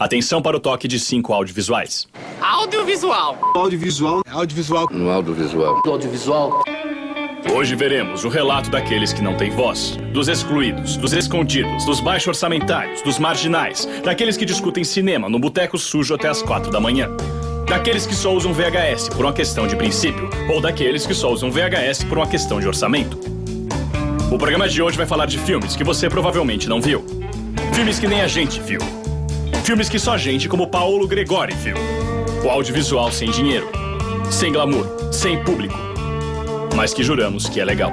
Atenção para o toque de 5 audiovisuais. Audiovisual. Audiovisual. Audiovisual. No audiovisual. Audiovisual. Hoje veremos o relato daqueles que não têm voz, dos excluídos, dos escondidos, dos baixo-orçamentários, dos marginais, daqueles que discutem cinema no boteco sujo até as 4 da manhã, daqueles que só usam VHS por uma questão de princípio, ou daqueles que só usam VHS por uma questão de orçamento. O programa de hoje vai falar de filmes que você provavelmente não viu. Filmes que nem a gente viu. Filmes que só gente como Paolo Gregori viu. O audiovisual sem dinheiro, sem glamour, sem público, mas que juramos que é legal.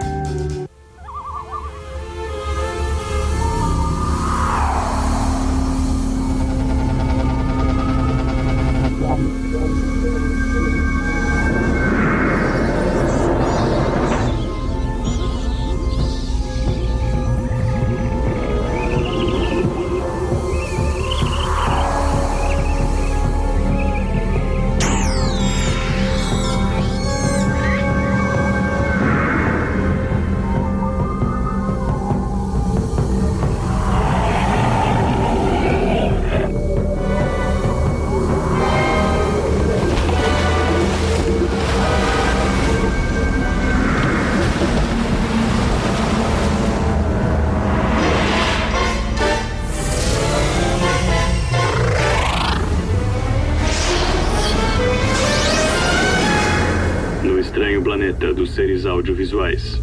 Planeta dos seres audiovisuais.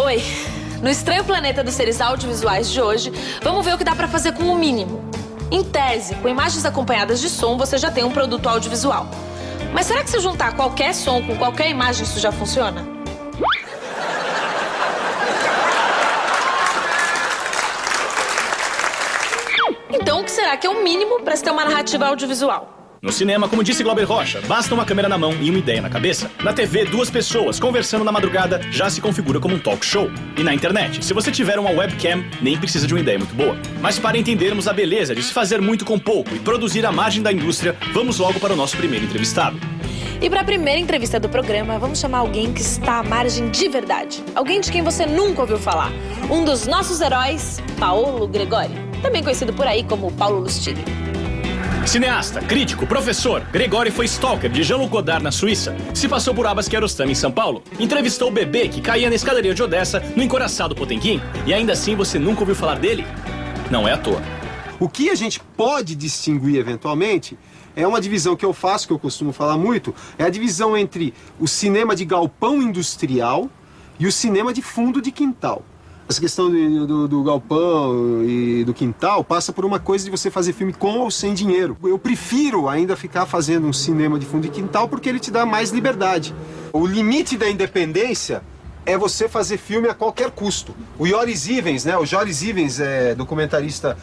Oi, no estranho planeta dos seres audiovisuais de hoje, vamos ver o que dá pra fazer com o mínimo. Em tese, com imagens acompanhadas de som, você já tem um produto audiovisual. Mas será que se juntar qualquer som com qualquer imagem, isso já funciona? Então, o que será que é o mínimo pra se ter uma narrativa audiovisual? No cinema, como disse Glauber Rocha, basta uma câmera na mão e uma ideia na cabeça. Na TV, 2 pessoas conversando na madrugada já se configura como um talk show. E na internet, se você tiver uma webcam, nem precisa de uma ideia muito boa. Mas para entendermos a beleza de se fazer muito com pouco e produzir à margem da indústria, vamos logo para o nosso primeiro entrevistado. E para a primeira entrevista do programa, vamos chamar alguém que está à margem de verdade. Alguém de quem você nunca ouviu falar. Um dos nossos heróis, Paolo Gregori. Também conhecido por aí como Paulo Lustig. Cineasta, crítico, professor, Gregori foi stalker de Jean-Luc Godard na Suíça, se passou por Abbas Kiarostami em São Paulo, entrevistou o bebê que caía na escadaria de Odessa no encoraçado Potemkin, e ainda assim você nunca ouviu falar dele? Não é à toa. O que a gente pode distinguir eventualmente é uma divisão que eu faço, que eu costumo falar muito, é a divisão entre o cinema de galpão industrial e o cinema de fundo de quintal. Essa questão do galpão e do quintal passa por uma coisa de você fazer filme com ou sem dinheiro. Eu prefiro ainda ficar fazendo um cinema de fundo de quintal porque ele te dá mais liberdade. O limite da independência é você fazer filme a qualquer custo. O Joris Ivens, né? O Joris Ivens, documentarista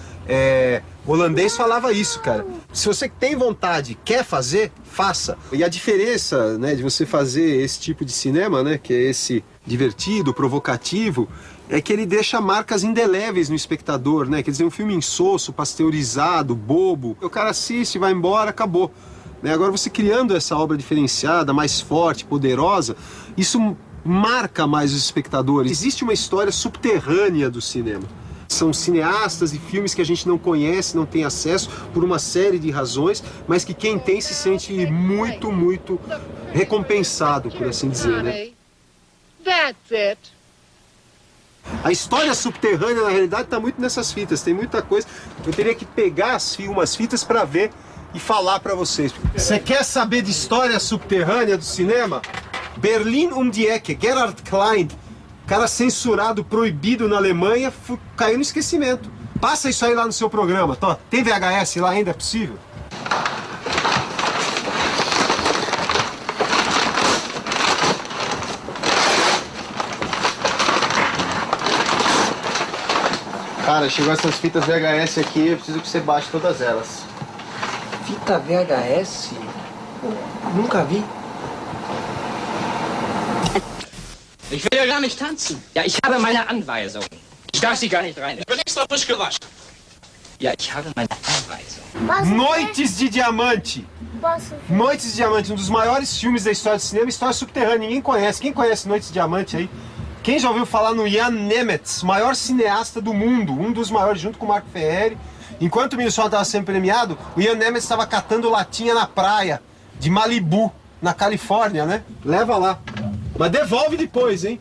holandês, falava isso, cara. Se você tem vontade, quer fazer, faça. E a diferença, né, de você fazer esse tipo de cinema, né, que é esse divertido, provocativo, é que ele deixa marcas indeléveis no espectador, né? Quer dizer, um filme insosso, pasteurizado, bobo. O cara assiste, vai embora, acabou. Né? Agora você criando essa obra diferenciada, mais forte, poderosa, isso marca mais os espectadores. Existe uma história subterrânea do cinema. São cineastas e filmes que a gente não conhece, não tem acesso por uma série de razões, mas que quem tem se sente muito, muito recompensado, por assim dizer, né? That's it. A história subterrânea, na realidade, está muito nessas fitas. Tem muita coisa. Eu teria que pegar umas fitas para ver e falar para vocês. Você quer saber de história subterrânea do cinema? Berlin um die Ecke, Gerhard Klein, cara censurado, proibido na Alemanha, caiu no esquecimento. Passa isso aí lá no seu programa. Tem VHS lá ainda? É possível? Cara, chegou essas fitas VHS aqui, eu preciso que você baixe todas elas. Fita VHS? Nunca vi. Ich will ja gar nicht tanzen. Ja, ich habe meine Anweisung. Ich darf Sie gar nicht rein. Ich bin extra frisch gewaschen. Ja, ich habe meine Anweisung. Noites de Diamante. Noites de Diamante, um dos maiores filmes da história do cinema, história subterrânea, ninguém conhece. Quem conhece Noites de Diamante aí? Quem já ouviu falar no Jan Nemetz, maior cineasta do mundo, um dos maiores, junto com o Marco Ferreri, Enquanto o Minnesota estava sendo premiado, o Ian Nemeth estava catando latinha na praia de Malibu, na Califórnia, né? Leva lá. Mas devolve depois, hein?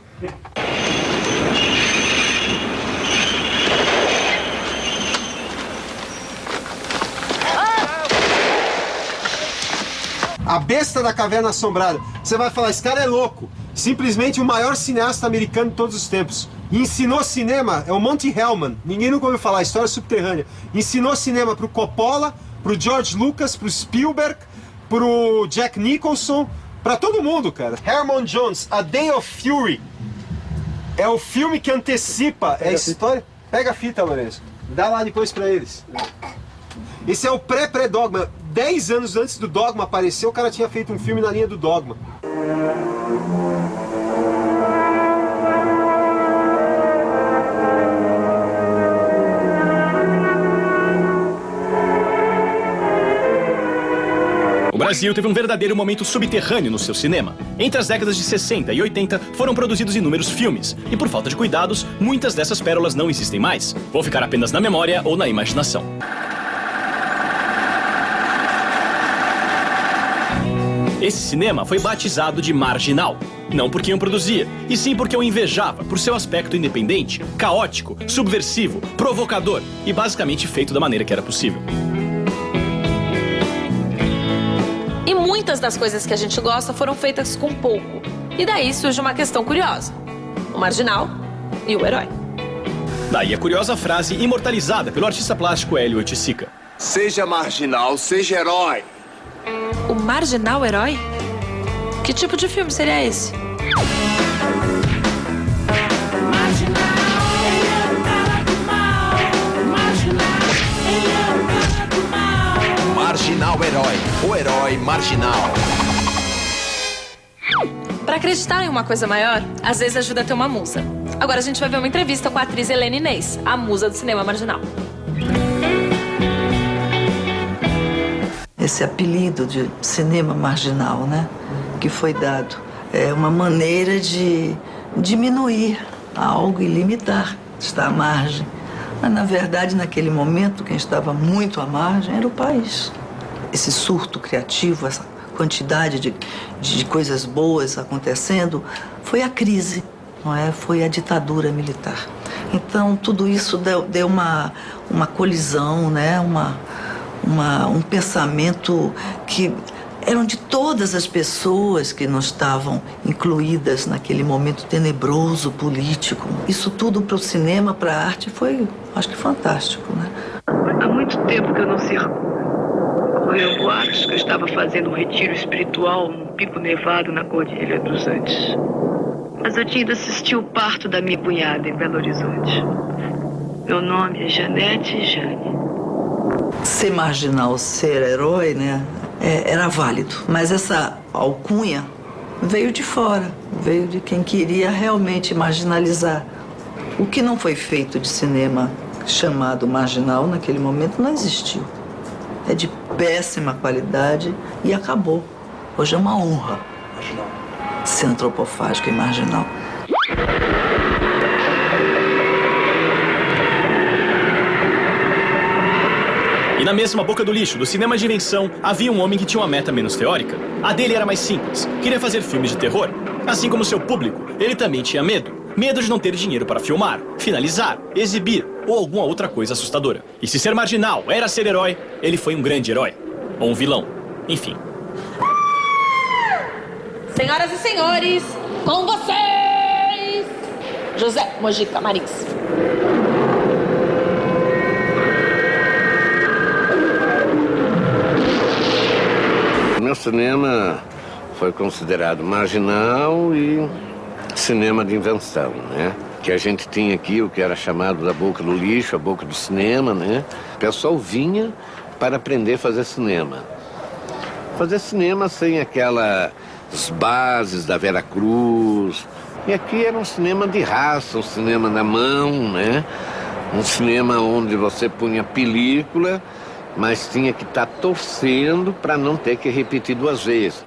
A Besta da Caverna Assombrada. Você vai falar, esse cara é louco. Simplesmente o maior cineasta americano de todos os tempos. E ensinou cinema, é o Monty Hellman. Ninguém nunca ouviu falar, história subterrânea. Ensinou cinema pro Coppola, pro George Lucas, pro Spielberg, pro Jack Nicholson, pra todo mundo, cara. Herman Jones, A Day of Fury. É o filme que antecipa a história. Pega a fita, Lourenço. Dá lá depois pra eles. Esse é o pré-Dogma. 10 anos antes do Dogma aparecer, o cara tinha feito um filme na linha do Dogma. O Brasil teve um verdadeiro momento subterrâneo no seu cinema. Entre as décadas de 60 e 80, foram produzidos inúmeros filmes. E por falta de cuidados, muitas dessas pérolas não existem mais. Vão ficar apenas na memória ou na imaginação. Esse cinema foi batizado de marginal. Não porque o produzia, e sim porque o invejava por seu aspecto independente, caótico, subversivo, provocador e basicamente feito da maneira que era possível. E muitas das coisas que a gente gosta foram feitas com pouco. E daí surge uma questão curiosa: o marginal e o herói. Daí a curiosa frase imortalizada pelo artista plástico Hélio Oiticica. Seja marginal, seja herói. O marginal herói? Que tipo de filme seria esse? Marginal herói, o herói marginal. Pra acreditar em uma coisa maior, às vezes ajuda a ter uma musa. Agora a gente vai ver uma entrevista com a atriz Helena Inês, a musa do cinema marginal. Esse apelido de cinema marginal, né, que foi dado, é uma maneira de diminuir algo e limitar, estar à margem. Mas, na verdade, naquele momento, quem estava muito à margem era o país. Esse surto criativo, essa quantidade de coisas boas acontecendo, foi a crise, não é? Foi a ditadura militar. Então, tudo isso deu uma colisão, né? Um pensamento que eram de todas as pessoas que não estavam incluídas naquele momento tenebroso político. Isso tudo para o cinema, para a arte, foi, acho que, fantástico, né? Há muito tempo que eu não circulo. Correram boatos que eu estava fazendo um retiro espiritual num pico nevado na Cordilheira dos Andes. Mas eu tinha ido assistir o parto da minha cunhada em Belo Horizonte. Meu nome é Janete Jane. Ser marginal, ser herói, né, era válido. Mas essa alcunha veio de fora, veio de quem queria realmente marginalizar. O que não foi feito de cinema chamado marginal naquele momento não existiu. É de péssima qualidade e acabou. Hoje é uma honra ser antropofágico e marginal. E na mesma boca do lixo do cinema de invenção, havia um homem que tinha uma meta menos teórica. A dele era mais simples, queria fazer filmes de terror. Assim como seu público, ele também tinha medo. Medo de não ter dinheiro para filmar, finalizar, exibir ou alguma outra coisa assustadora. E se ser marginal era ser herói, ele foi um grande herói. Ou um vilão. Enfim. Senhoras e senhores, com vocês, José Mojica Marins. O meu cinema foi considerado marginal e cinema de invenção, né? Que a gente tinha aqui o que era chamado da boca do lixo, a boca do cinema, né? O pessoal vinha para aprender a fazer cinema. Fazer cinema sem aquelas bases da Vera Cruz. E aqui era um cinema de raça, um cinema na mão, né? Um cinema onde você punha película, mas tinha que estar torcendo para não ter que repetir 2 vezes.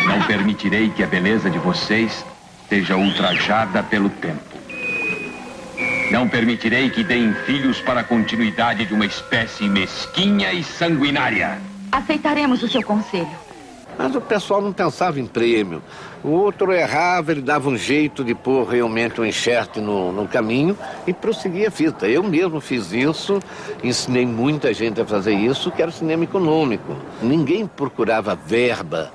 Não permitirei que a beleza de vocês seja ultrajada pelo tempo. Não permitirei que deem filhos para a continuidade de uma espécie mesquinha e sanguinária. Aceitaremos o seu conselho. Mas o pessoal não pensava em prêmio. O outro errava, ele dava um jeito de pôr realmente um enxerte no caminho e prosseguia a fita. Eu mesmo fiz isso, ensinei muita gente a fazer isso, que era o cinema econômico. Ninguém procurava verba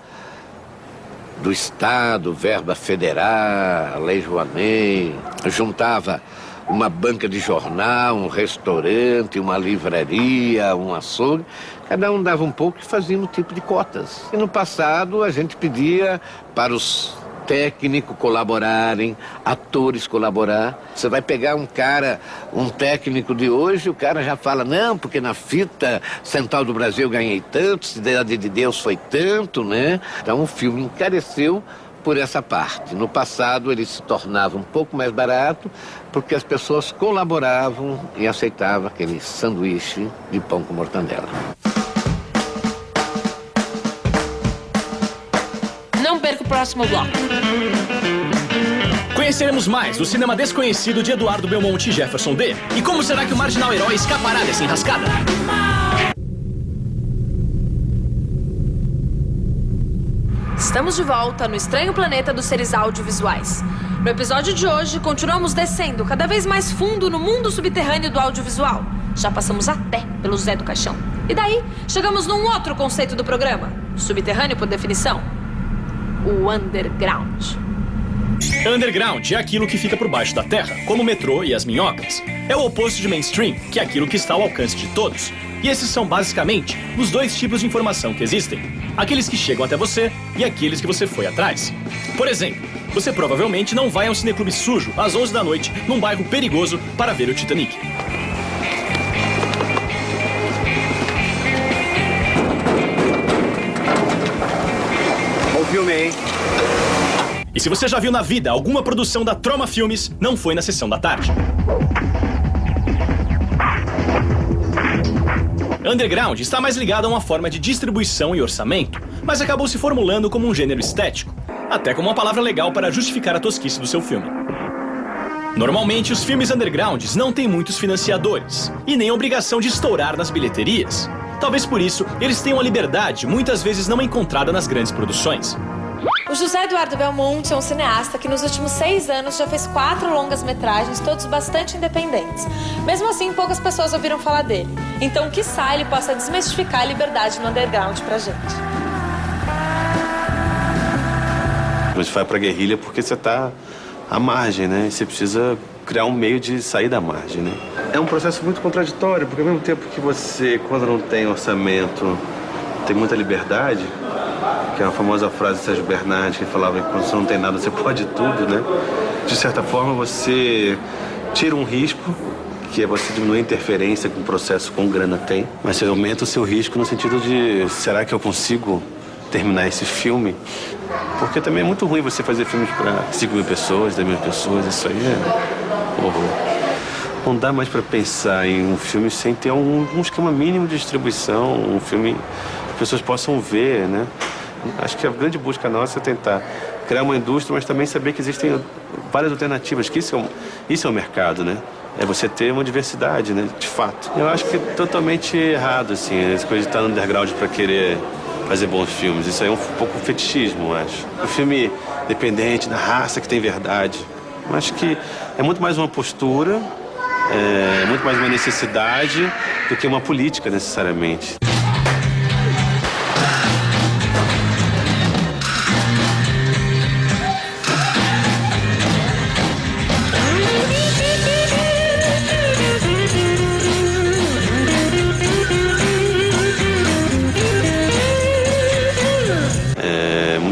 do Estado, verba federal, Lei Rouanet, juntava uma banca de jornal, um restaurante, uma livraria, um açougue. Cada um dava um pouco e fazia um tipo de cotas. E no passado a gente pedia para os técnicos colaborarem, atores colaborar. Você vai pegar um cara, um técnico de hoje, o cara já fala, não, porque na fita Central do Brasil eu ganhei tanto, Cidade de Deus foi tanto, né? Então o filme encareceu por essa parte. No passado ele se tornava um pouco mais barato porque as pessoas colaboravam e aceitavam aquele sanduíche de pão com mortandela. Não perca o próximo bloco. Conheceremos mais do cinema desconhecido de Eduardo Belmonte e Jefferson D. E como será que o marginal herói escapará dessa enrascada? Estamos de volta no estranho planeta dos seres audiovisuais. No episódio de hoje, continuamos descendo cada vez mais fundo no mundo subterrâneo do audiovisual. Já passamos até pelo Zé do Caixão. E daí, chegamos num outro conceito do programa. Subterrâneo, por definição, o underground. Underground é aquilo que fica por baixo da terra, como o metrô e as minhocas. É o oposto de mainstream, que é aquilo que está ao alcance de todos. E esses são basicamente os dois tipos de informação que existem. Aqueles que chegam até você e aqueles que você foi atrás. Por exemplo, você provavelmente não vai a um cineclube sujo às 11 da noite num bairro perigoso para ver o Titanic. Bom filme, hein? E se você já viu na vida alguma produção da Troma Filmes, não foi na sessão da tarde. Underground está mais ligado a uma forma de distribuição e orçamento, mas acabou se formulando como um gênero estético, até como uma palavra legal para justificar a tosquice do seu filme. Normalmente, os filmes undergrounds não têm muitos financiadores, e nem obrigação de estourar nas bilheterias. Talvez por isso, eles tenham a liberdade, muitas vezes não encontrada nas grandes produções. O José Eduardo Belmonte é um cineasta que nos últimos 6 anos já fez 4 longas-metragens, todos bastante independentes. Mesmo assim, poucas pessoas ouviram falar dele. Então, quiçá ele possa desmistificar a liberdade no underground pra gente. Você vai pra guerrilha porque você tá à margem, né? E você precisa criar um meio de sair da margem, né? É um processo muito contraditório, porque ao mesmo tempo que você, quando não tem orçamento, tem muita liberdade, que é uma famosa frase de Sérgio Bernardi, que falava que quando você não tem nada, você pode tudo, né? De certa forma, você tira um risco, que é você diminuir a interferência que um processo com grana tem, mas você aumenta o seu risco no sentido de, será que eu consigo terminar esse filme? Porque também é muito ruim você fazer filmes para 5.000 pessoas, 10.000 pessoas, isso aí é horror. Não dá mais para pensar em um filme sem ter um esquema mínimo de distribuição, um filme que as pessoas possam ver, né? Acho que a grande busca nossa é tentar criar uma indústria, mas também saber que existem várias alternativas, que isso é um mercado, né? É você ter uma diversidade, né? De fato. Eu acho que é totalmente errado, assim, essa coisa de estar no underground para querer fazer bons filmes. Isso aí é um pouco fetichismo, eu acho. Um filme independente, da raça, que tem verdade. Eu acho que é muito mais uma postura, é muito mais uma necessidade do que uma política, necessariamente.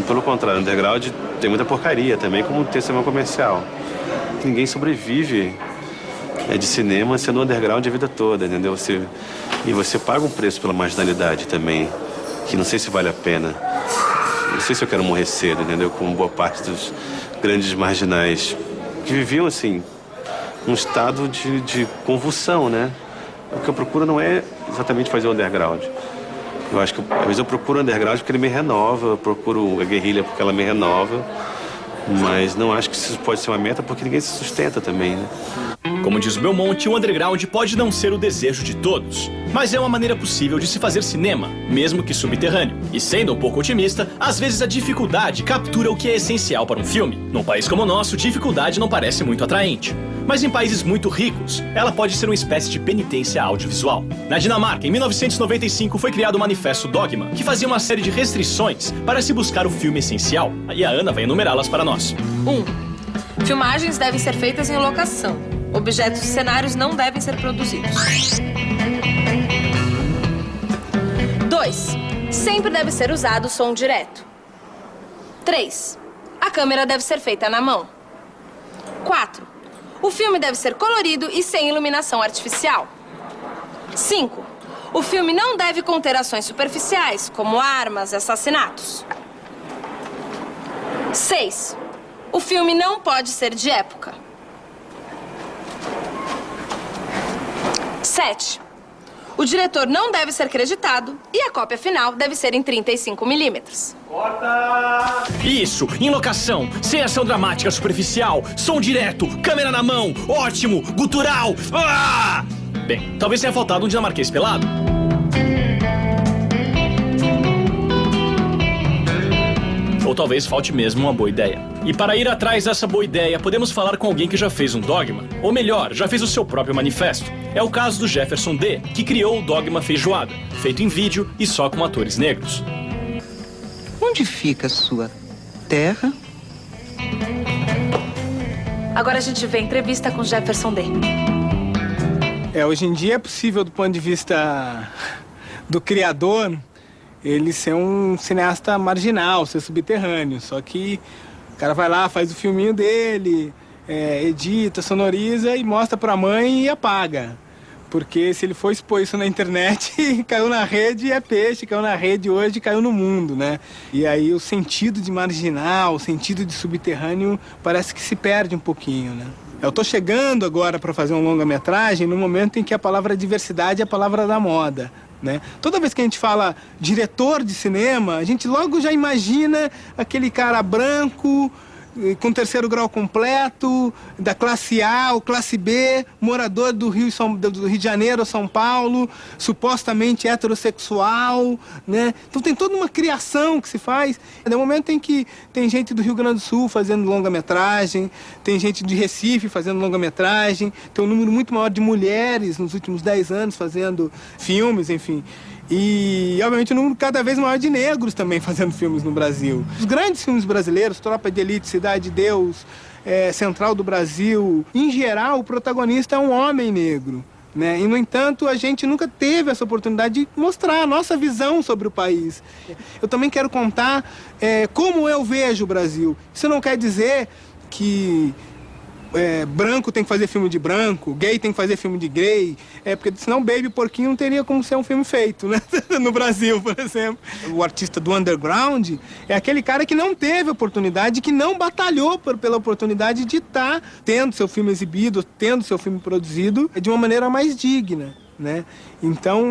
Pelo contrário, o underground tem muita porcaria também, como ter cinema comercial. Ninguém sobrevive de cinema sendo underground a vida toda, entendeu? E você paga um preço pela marginalidade também, que não sei se vale a pena. Não sei se eu quero morrer cedo, entendeu? Como boa parte dos grandes marginais que viviam, assim, num estado de convulsão, né? O que eu procuro não é exatamente fazer o underground. Eu acho que, às vezes, eu procuro o underground porque ele me renova, eu procuro a guerrilha porque ela me renova, mas não acho que isso pode ser uma meta porque ninguém se sustenta também, né? Como diz Belmonte, o underground pode não ser o desejo de todos, mas é uma maneira possível de se fazer cinema, mesmo que subterrâneo. E sendo um pouco otimista, às vezes a dificuldade captura o que é essencial para um filme. Num país como o nosso, dificuldade não parece muito atraente. Mas em países muito ricos, ela pode ser uma espécie de penitência audiovisual. Na Dinamarca, em 1995, foi criado o Manifesto Dogma, que fazia uma série de restrições para se buscar o filme essencial. E a Ana vai enumerá-las para nós. 1. Filmagens devem ser feitas em locação. Objetos e cenários não devem ser produzidos. 2. Sempre deve ser usado som direto. 3. A câmera deve ser feita na mão. 4. O filme deve ser colorido e sem iluminação artificial. 5. O filme não deve conter ações superficiais, como armas e assassinatos. 6. O filme não pode ser de época. 7. O diretor não deve ser creditado e a cópia final deve ser em 35mm. Corta! Isso, em locação, sem ação dramática superficial, som direto, câmera na mão, ótimo, gutural. Ah! Bem, talvez tenha faltado um dinamarquês pelado. Ou talvez falte mesmo uma boa ideia. E para ir atrás dessa boa ideia, podemos falar com alguém que já fez um dogma. Ou melhor, já fez o seu próprio manifesto. É o caso do Jefferson D., que criou o Dogma Feijoada, feito em vídeo e só com atores negros. Onde fica a sua terra? Agora a gente vê a entrevista com Jefferson D. Hoje em dia é possível, do ponto de vista do criador, ele ser um cineasta marginal, ser subterrâneo. Só que o cara vai lá, faz o filminho dele, edita, sonoriza e mostra pra mãe e apaga. Porque se ele for expor isso na internet, caiu na rede é peixe, caiu na rede hoje, caiu no mundo, né? E aí o sentido de marginal, o sentido de subterrâneo parece que se perde um pouquinho, né? Eu tô chegando agora para fazer um longa-metragem no momento em que a palavra diversidade é a palavra da moda. Né? Toda vez que a gente fala diretor de cinema, a gente logo já imagina aquele cara branco, com 3º grau completo, da classe A ou classe B, morador do Rio de Janeiro ou São Paulo, supostamente heterossexual, né? Então tem toda uma criação que se faz. No momento em que tem gente do Rio Grande do Sul fazendo longa-metragem, tem gente de Recife fazendo longa-metragem, tem um número muito maior de mulheres nos últimos 10 anos fazendo filmes, enfim. E, obviamente, um número cada vez maior de negros também fazendo filmes no Brasil. Os grandes filmes brasileiros, Tropa de Elite, Cidade de Deus, Central do Brasil, em geral, o protagonista é um homem negro. Né? E, no entanto, a gente nunca teve essa oportunidade de mostrar a nossa visão sobre o país. Eu também quero contar como eu vejo o Brasil. Isso não quer dizer que branco tem que fazer filme de branco, gay tem que fazer filme de gay, porque senão Baby Porquinho não teria como ser um filme feito, né? No Brasil, por exemplo. O artista do underground é aquele cara que não teve oportunidade, que não batalhou pela oportunidade de estar tendo seu filme exibido, tendo seu filme produzido de uma maneira mais digna, né? Então,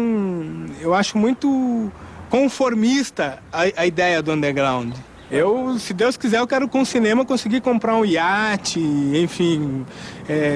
eu acho muito conformista a ideia do underground. Eu, se Deus quiser, eu quero com o cinema conseguir comprar um iate, enfim,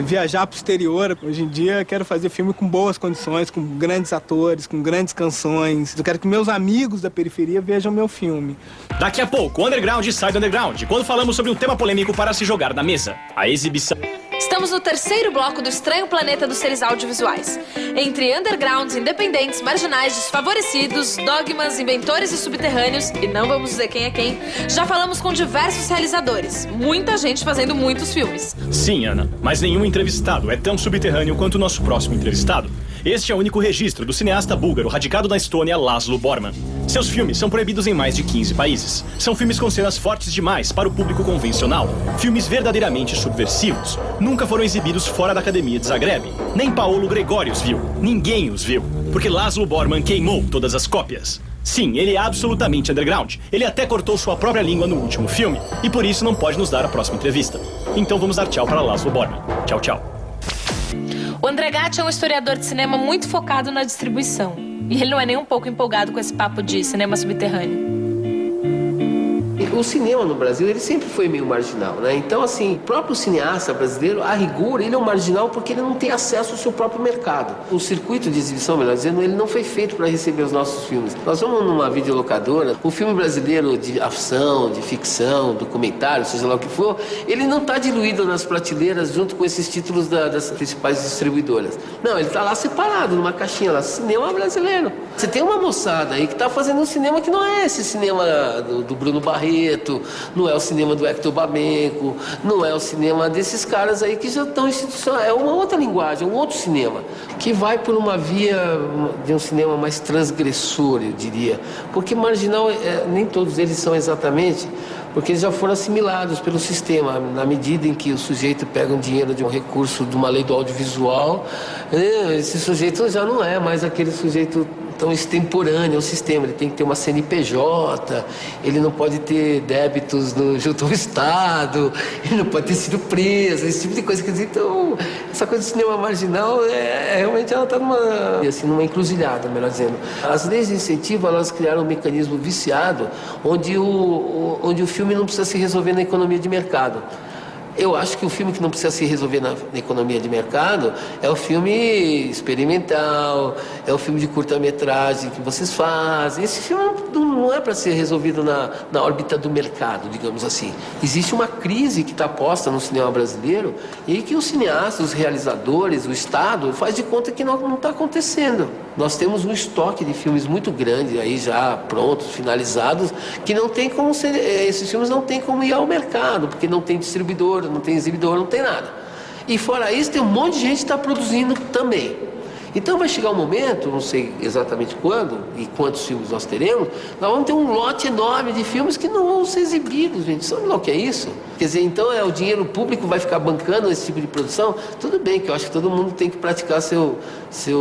viajar para o exterior. Hoje em dia eu quero fazer filme com boas condições, com grandes atores, com grandes canções. Eu quero que meus amigos da periferia vejam meu filme. Daqui a pouco, o underground sai do underground, quando falamos sobre um tema polêmico para se jogar na mesa, a exibição. Estamos no 3º bloco do estranho planeta dos seres audiovisuais. Entre undergrounds, independentes, marginais, desfavorecidos, dogmas, inventores e subterrâneos, e não vamos dizer quem é quem, já falamos com diversos realizadores. Muita gente fazendo muitos filmes. Sim, Ana, mas nenhum entrevistado é tão subterrâneo quanto o nosso próximo entrevistado. Este é o único registro do cineasta búlgaro radicado na Estônia, Laszlo Borman. Seus filmes são proibidos em mais de 15 países. São filmes com cenas fortes demais para o público convencional. Filmes verdadeiramente subversivos. Nunca foram exibidos fora da Academia de Zagreb. Nem Paolo Gregório os viu. Ninguém os viu. Porque Laszlo Borman queimou todas as cópias. Sim, ele é absolutamente underground. Ele até cortou sua própria língua no último filme. E por isso não pode nos dar a próxima entrevista. Então vamos dar tchau para Laszlo Borman. Tchau, tchau. O André Gatti é um historiador de cinema muito focado na distribuição. E ele não é nem um pouco empolgado com esse papo de cinema subterrâneo. O cinema no Brasil, ele sempre foi meio marginal, né? Então, assim, o próprio cineasta brasileiro, a rigor, ele é um marginal porque ele não tem acesso ao seu próprio mercado. O circuito de exibição, melhor dizendo, ele não foi feito para receber os nossos filmes. Nós vamos numa videolocadora, o filme brasileiro de ação, de ficção, documentário, seja lá o que for, ele não está diluído nas prateleiras junto com esses títulos das principais distribuidoras. Não, ele está lá separado, numa caixinha lá, cinema brasileiro. Você tem uma moçada aí que está fazendo um cinema que não é esse cinema do Bruno Barreto, não é o cinema do Hector Babenco, não é o cinema desses caras aí que já estão institucionais. É uma outra linguagem, um outro cinema, que vai por uma via de um cinema mais transgressor, eu diria. Porque marginal, nem todos eles são exatamente, porque eles já foram assimilados pelo sistema. Na medida em que o sujeito pega um dinheiro de um recurso de uma lei do audiovisual, esse sujeito já não é mais aquele sujeito tão extemporâneo ao sistema. Ele tem que ter uma CNPJ, ele não pode ter débitos junto ao Estado, ele não pode ter sido preso, esse tipo de coisa. Quer dizer, então, essa coisa do cinema marginal, realmente ela está numa encruzilhada, melhor dizendo. As leis de incentivo, elas criaram um mecanismo viciado, onde o filme não precisa se resolver na economia de mercado. Eu acho que o filme que não precisa se resolver na economia de mercado é o filme experimental, é o filme de curta-metragem que vocês fazem. Esse filme não é para ser resolvido na órbita do mercado, digamos assim. Existe uma crise que está posta no cinema brasileiro e que os cineastas, os realizadores, o Estado faz de conta que não está acontecendo. Nós temos um estoque de filmes muito grande aí já prontos, finalizados, que não tem como ser, esses filmes não tem como ir ao mercado, porque não tem distribuidor, não tem exibidor, não tem nada. E fora isso, tem um monte de gente que está produzindo também. Então vai chegar um momento, não sei exatamente quando e quantos filmes nós teremos, nós vamos ter um lote enorme de filmes que não vão ser exibidos, gente. Sabe o que é isso? Quer dizer, então o dinheiro público vai ficar bancando esse tipo de produção? Tudo bem, que eu acho que todo mundo tem que praticar seu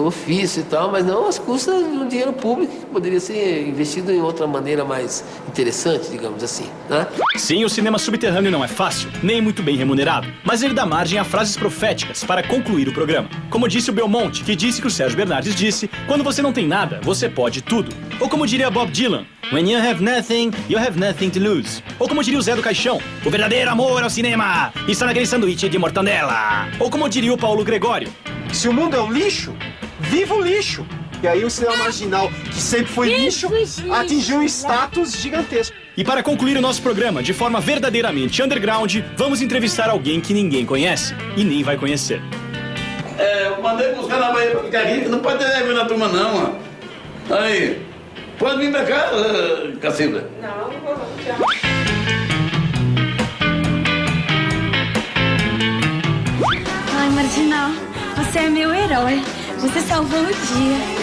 ofício e tal, mas não às custas de um dinheiro público que poderia ser investido em outra maneira mais interessante, digamos assim, né? Sim, o cinema subterrâneo não é fácil, nem muito bem remunerado, mas ele dá margem a frases proféticas para concluir o programa. Como disse o Belmonte, que disse que o Sérgio Bernardes disse, quando você não tem nada, você pode tudo. Ou como diria Bob Dylan, when you have nothing, you have nothing to lose. Ou como diria o Zé do Caixão, o verdadeiro amor ao cinema está naquele sanduíche de mortandela. Ou como diria o Paulo Gregório, se o mundo é um lixo, viva o lixo. E aí o cinema marginal, que sempre foi lixo, atingiu um status gigantesco. E para concluir o nosso programa de forma verdadeiramente underground, vamos entrevistar alguém que ninguém conhece e nem vai conhecer. Eu mandei buscar na Bahia pra ficar aqui, não pode ter nervo na turma não, mano. Aí, pode vir pra cá, Cacilda? Não vou, tchau. Ai, Marginal, você é meu herói. Você salvou o dia.